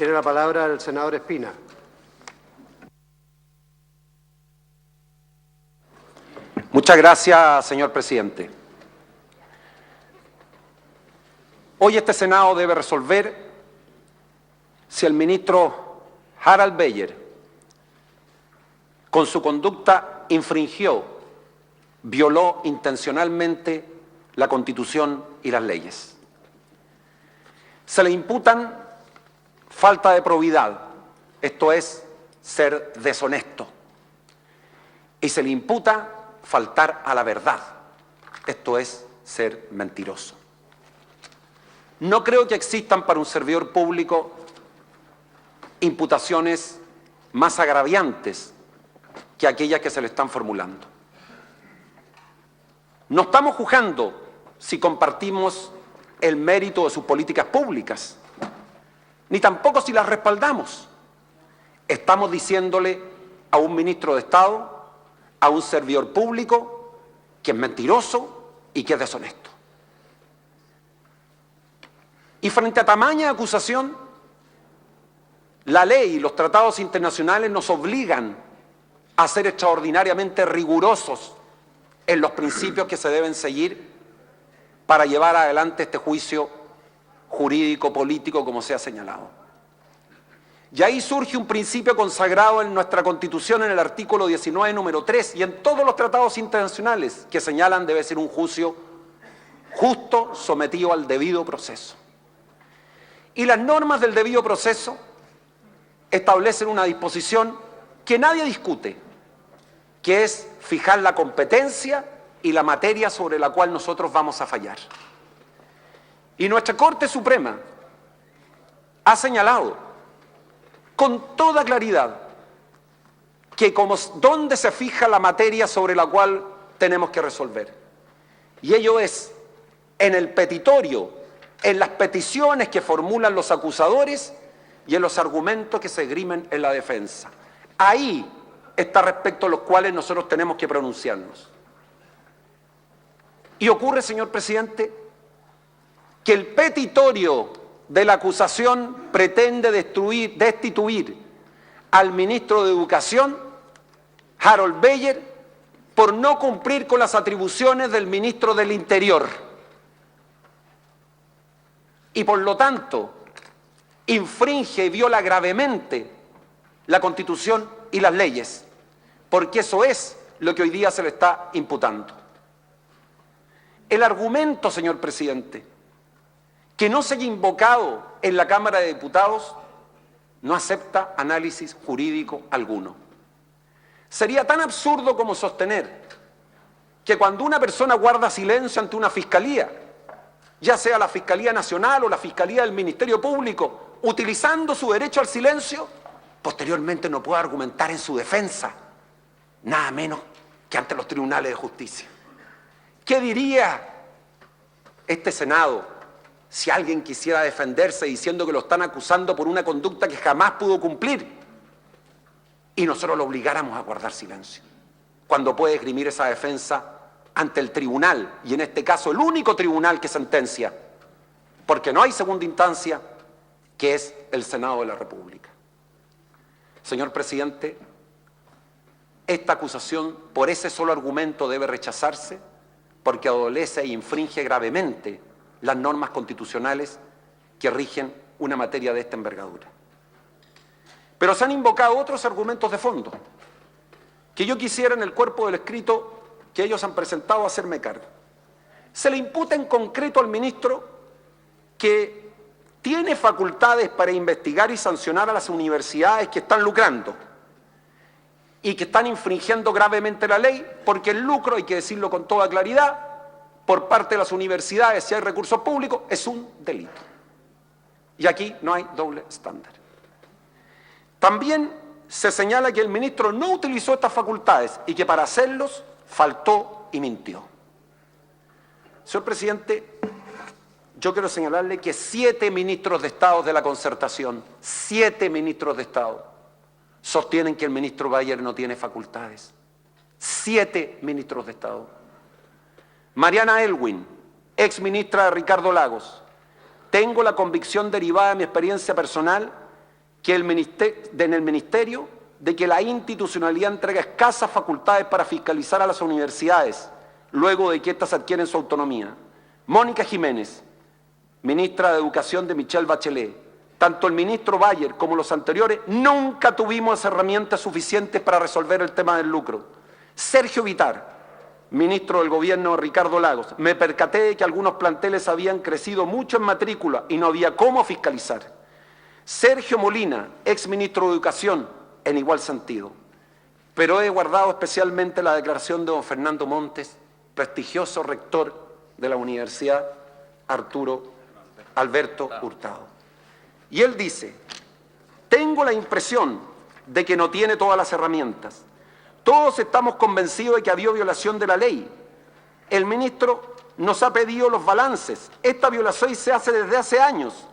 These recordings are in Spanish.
Tiene la palabra el senador Espina. Muchas gracias, señor presidente. Hoy este Senado debe resolver si el ministro Harald Beyer, con su conducta, violó intencionalmente la Constitución y las leyes. Se le imputan falta de probidad, esto es, ser deshonesto, y se le imputa faltar a la verdad, esto es, ser mentiroso. No creo que existan para un servidor público imputaciones más agraviantes que aquellas que se le están formulando. No estamos juzgando si compartimos el mérito de sus políticas públicas, ni tampoco si las respaldamos. Estamos diciéndole a un ministro de Estado, a un servidor público, que es mentiroso y que es deshonesto. Y frente a tamaña acusación, la ley y los tratados internacionales nos obligan a ser extraordinariamente rigurosos en los principios que se deben seguir para llevar adelante este juicio jurídico, político, como se ha señalado. Y ahí surge un principio consagrado en nuestra Constitución en el artículo 19, número 3, y en todos los tratados internacionales que señalan debe ser un juicio justo, sometido al debido proceso. Y las normas del debido proceso establecen una disposición que nadie discute, que es fijar la competencia y la materia sobre la cual nosotros vamos a fallar. Y nuestra Corte Suprema ha señalado con toda claridad que dónde se fija la materia sobre la cual tenemos que resolver. Y ello es en el petitorio, en las peticiones que formulan los acusadores y en los argumentos que se esgrimen en la defensa. Ahí está respecto a los cuales nosotros tenemos que pronunciarnos. Y ocurre, señor presidente, que el petitorio de la acusación pretende destituir al ministro de Educación, Harald Beyer, por no cumplir con las atribuciones del ministro del Interior. Y por lo tanto, infringe y viola gravemente la Constitución y las leyes, porque eso es lo que hoy día se le está imputando. El argumento, señor presidente, que no se haya invocado en la Cámara de Diputados no acepta análisis jurídico alguno. Sería tan absurdo como sostener que cuando una persona guarda silencio ante una fiscalía, ya sea la Fiscalía Nacional o la Fiscalía del Ministerio Público, utilizando su derecho al silencio, posteriormente no pueda argumentar en su defensa, nada menos que ante los tribunales de justicia. ¿Qué diría este Senado si alguien quisiera defenderse diciendo que lo están acusando por una conducta que jamás pudo cumplir y nosotros lo obligáramos a guardar silencio, cuando puede esgrimir esa defensa ante el tribunal, y en este caso el único tribunal que sentencia, porque no hay segunda instancia, que es el Senado de la República? Señor presidente, esta acusación por ese solo argumento debe rechazarse, porque adolece e infringe gravemente las normas constitucionales que rigen una materia de esta envergadura. Pero se han invocado otros argumentos de fondo, que yo quisiera en el cuerpo del escrito que ellos han presentado hacerme cargo. Se le imputa en concreto al ministro que tiene facultades para investigar y sancionar a las universidades que están lucrando y que están infringiendo gravemente la ley, porque el lucro, hay que decirlo con toda claridad, por parte de las universidades, si hay recursos públicos, es un delito. Y aquí no hay doble estándar. También se señala que el ministro no utilizó estas facultades y que para hacerlos faltó y mintió. Señor presidente, yo quiero señalarle que 7 ministros de Estado de la concertación, 7 ministros de Estado, sostienen que el ministro Beyer no tiene facultades. 7 ministros de Estado. Mariana Elwin, exministra de Ricardo Lagos, tengo la convicción derivada de mi experiencia personal que en el Ministerio de que la institucionalidad entrega escasas facultades para fiscalizar a las universidades, luego de que éstas adquieren su autonomía. Mónica Jiménez, ministra de Educación de Michelle Bachelet, tanto el ministro Bayer como los anteriores, nunca tuvimos herramientas suficientes para resolver el tema del lucro. Sergio Vitar, ministro del Gobierno de Ricardo Lagos, me percaté de que algunos planteles habían crecido mucho en matrícula y no había cómo fiscalizar. Sergio Molina, exministro de Educación, en igual sentido. Pero he guardado especialmente la declaración de don Fernando Montes, prestigioso rector de la Universidad Alberto Hurtado. Y él dice: tengo la impresión de que no tiene todas las herramientas. Todos estamos convencidos de que había violación de la ley. El ministro nos ha pedido los balances. Esta violación se hace desde hace años.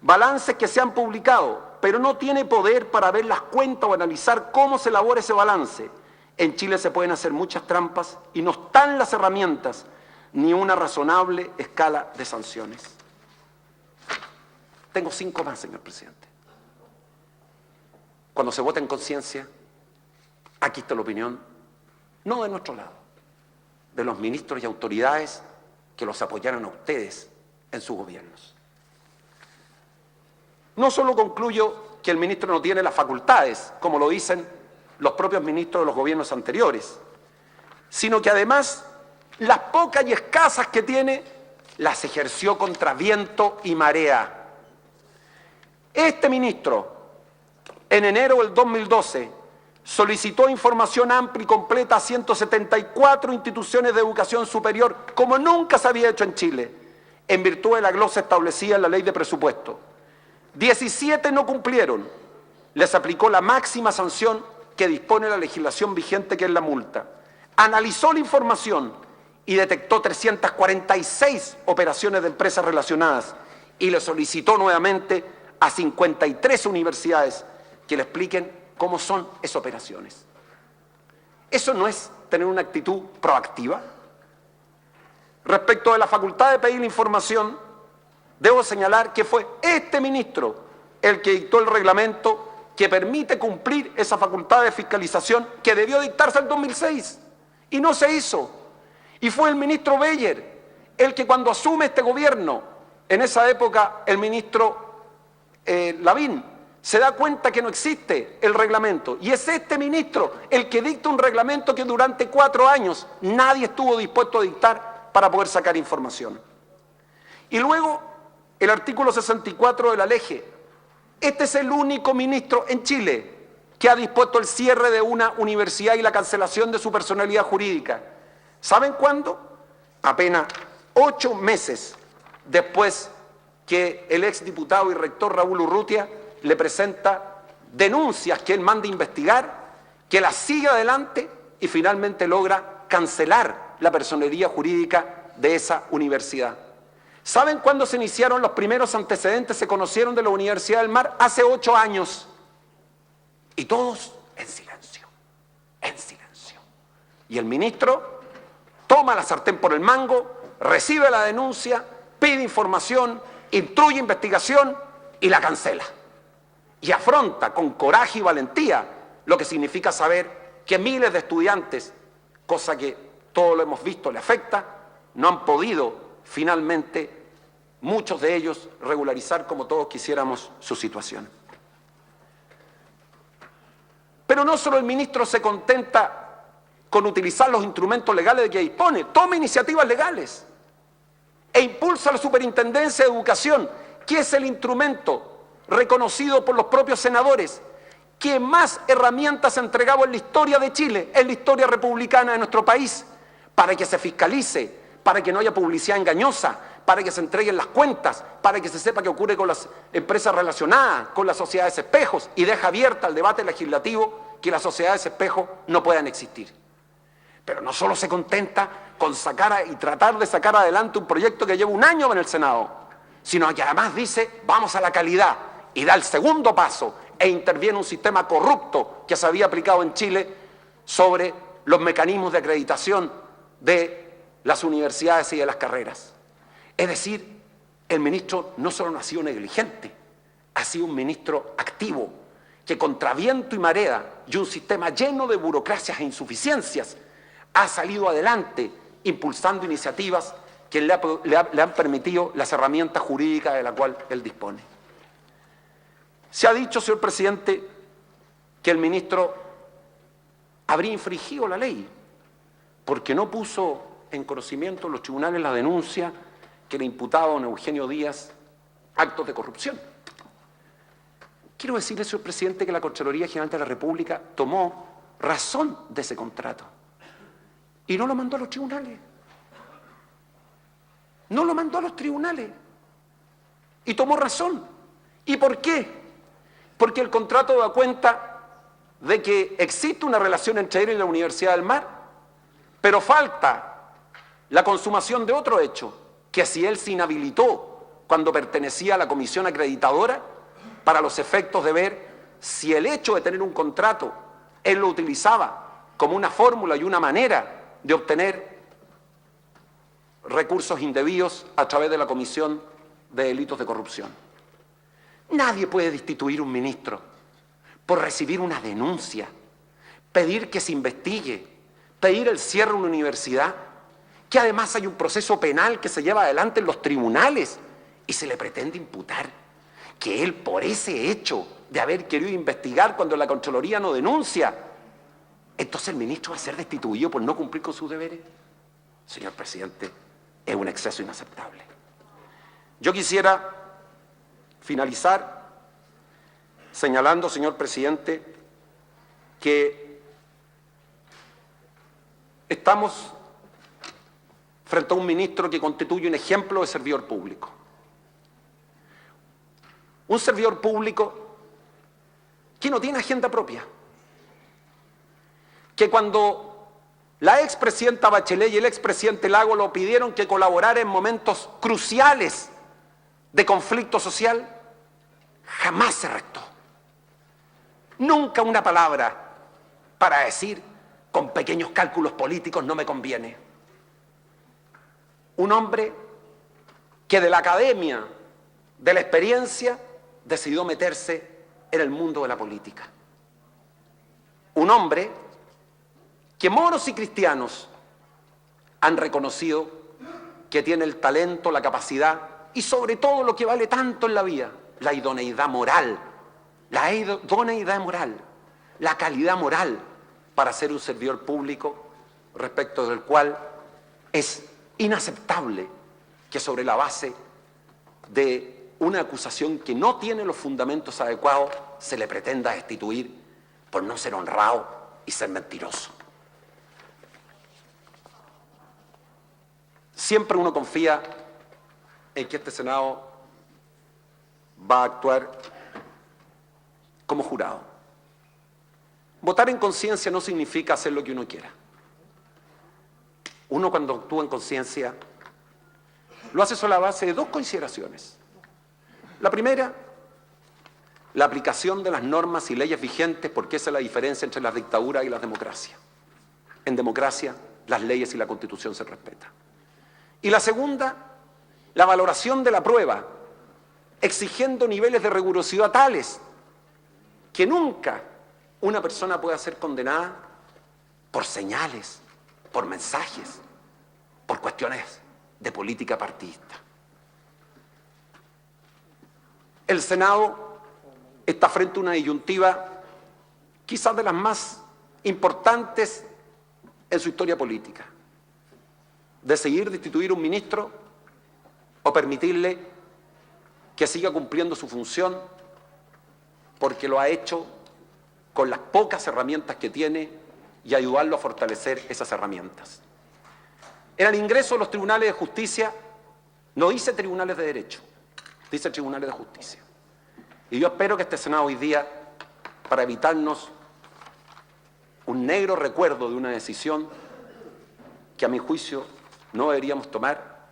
Balances que se han publicado, pero no tiene poder para ver las cuentas o analizar cómo se elabora ese balance. En Chile se pueden hacer muchas trampas y no están las herramientas ni una razonable escala de sanciones. Tengo 5 más, señor presidente. Cuando se vota en conciencia, aquí está la opinión, no de nuestro lado, de los ministros y autoridades que los apoyaron a ustedes en sus gobiernos. No solo concluyo que el ministro no tiene las facultades, como lo dicen los propios ministros de los gobiernos anteriores, sino que además las pocas y escasas que tiene las ejerció contra viento y marea. Este ministro, en enero del 2012, solicitó información amplia y completa a 174 instituciones de educación superior, como nunca se había hecho en Chile, en virtud de la glosa establecida en la ley de presupuesto. 17 no cumplieron, les aplicó la máxima sanción que dispone la legislación vigente, que es la multa. Analizó la información y detectó 346 operaciones de empresas relacionadas y le solicitó nuevamente a 53 universidades que le expliquen cómo son esas operaciones. ¿Eso no es tener una actitud proactiva? Respecto de la facultad de pedir la información, debo señalar que fue este ministro el que dictó el reglamento que permite cumplir esa facultad de fiscalización que debió dictarse en 2006 y no se hizo. Y fue el ministro Bayer el que, cuando asume este gobierno, en esa época el ministro Lavín, se da cuenta que no existe el reglamento. Y es este ministro el que dicta un reglamento que durante 4 años nadie estuvo dispuesto a dictar para poder sacar información. Y luego el artículo 64 de la LEGE. Este es el único ministro en Chile que ha dispuesto el cierre de una universidad y la cancelación de su personalidad jurídica. ¿Saben cuándo? Apenas 8 meses después que el exdiputado y rector Raúl Urrutia le presenta denuncias que él manda investigar, que las sigue adelante y finalmente logra cancelar la personería jurídica de esa universidad. ¿Saben cuándo se iniciaron los primeros antecedentes, se conocieron de la Universidad del Mar? Hace 8 años. Y todos en silencio, en silencio. Y el ministro toma la sartén por el mango, recibe la denuncia, pide información, instruye investigación y la cancela. Y afronta con coraje y valentía lo que significa saber que miles de estudiantes, cosa que todos lo hemos visto, le afecta, no han podido finalmente, muchos de ellos, regularizar como todos quisiéramos su situación. Pero no solo el ministro se contenta con utilizar los instrumentos legales de que dispone, toma iniciativas legales e impulsa la Superintendencia de Educación, que es el instrumento reconocido por los propios senadores, que más herramientas ha entregado en la historia de Chile, en la historia republicana de nuestro país, para que se fiscalice, para que no haya publicidad engañosa, para que se entreguen las cuentas, para que se sepa qué ocurre con las empresas relacionadas, con las sociedades espejos, y deja abierta al debate legislativo que las sociedades espejos no puedan existir. Pero no solo se contenta con sacar y tratar de sacar adelante un proyecto que lleva 1 año en el Senado, sino que además dice, vamos a la calidad, y da el segundo paso e interviene un sistema corrupto que se había aplicado en Chile sobre los mecanismos de acreditación de las universidades y de las carreras. Es decir, el ministro no solo no ha sido negligente, ha sido un ministro activo. atractivo que contra viento y marea y un sistema lleno de burocracias e insuficiencias ha salido adelante impulsando iniciativas que le han permitido las herramientas jurídicas de las cuales él dispone. Se ha dicho, señor presidente, que el ministro habría infringido la ley porque no puso en conocimiento de los tribunales la denuncia que le imputaba a don Eugenio Díaz actos de corrupción. Quiero decirle, señor presidente, que la Contraloría General de la República tomó razón de ese contrato y no lo mandó a los tribunales. No lo mandó a los tribunales y tomó razón. ¿Y por qué? Porque el contrato da cuenta de que existe una relación entre él y la Universidad del Mar, pero falta la consumación de otro hecho, que si él se inhabilitó cuando pertenecía a la comisión acreditadora, para los efectos de ver si el hecho de tener un contrato, él lo utilizaba como una fórmula y una manera de obtener recursos indebidos a través de la Comisión de Delitos de Corrupción. Nadie puede destituir un ministro por recibir una denuncia, pedir que se investigue, pedir el cierre de una universidad, que además hay un proceso penal que se lleva adelante en los tribunales y se le pretende imputar que él, por ese hecho de haber querido investigar cuando la Contraloría no denuncia, entonces el ministro va a ser destituido por no cumplir con sus deberes. Señor presidente, es un exceso inaceptable. Yo quisiera finalizar señalando, señor presidente, que estamos frente a un ministro que constituye un ejemplo de servidor público. Un servidor público que no tiene agenda propia. Que cuando la expresidenta Bachelet y el expresidente Lagos lo pidieron que colaborara en momentos cruciales de conflicto social, jamás se rectó. Nunca una palabra para decir, con pequeños cálculos políticos no me conviene. Un hombre que de la academia, de la experiencia, decidió meterse en el mundo de la política. Un hombre que moros y cristianos han reconocido que tiene el talento, la capacidad y sobre todo lo que vale tanto en la vida, la idoneidad moral, la calidad moral para ser un servidor público respecto del cual es inaceptable que sobre la base de una acusación que no tiene los fundamentos adecuados se le pretenda destituir por no ser honrado y ser mentiroso. Siempre uno confía en que este Senado va a actuar como jurado. Votar en conciencia no significa hacer lo que uno quiera. Uno cuando actúa en conciencia lo hace sobre la base de dos consideraciones. La primera, la aplicación de las normas y leyes vigentes, porque esa es la diferencia entre las dictaduras y las democracias. En democracia, las leyes y la Constitución se respetan. Y la segunda, la valoración de la prueba, exigiendo niveles de rigurosidad tales que nunca una persona pueda ser condenada por señales, por mensajes, por cuestiones de política partidista. El Senado está frente a una disyuntiva quizás de las más importantes en su historia política. Decidir destituir un ministro o permitirle que siga cumpliendo su función porque lo ha hecho con las pocas herramientas que tiene y ayudarlo a fortalecer esas herramientas. En el ingreso a los tribunales de justicia no dice tribunales de derecho, dice tribunales de justicia. Y yo espero que este Senado hoy día, para evitarnos un negro recuerdo de una decisión que a mi juicio no deberíamos tomar,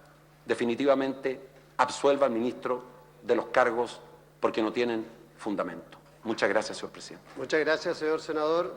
definitivamente absuelva al ministro de los cargos porque no tienen fundamento. Muchas gracias, señor presidente. Muchas gracias, señor senador.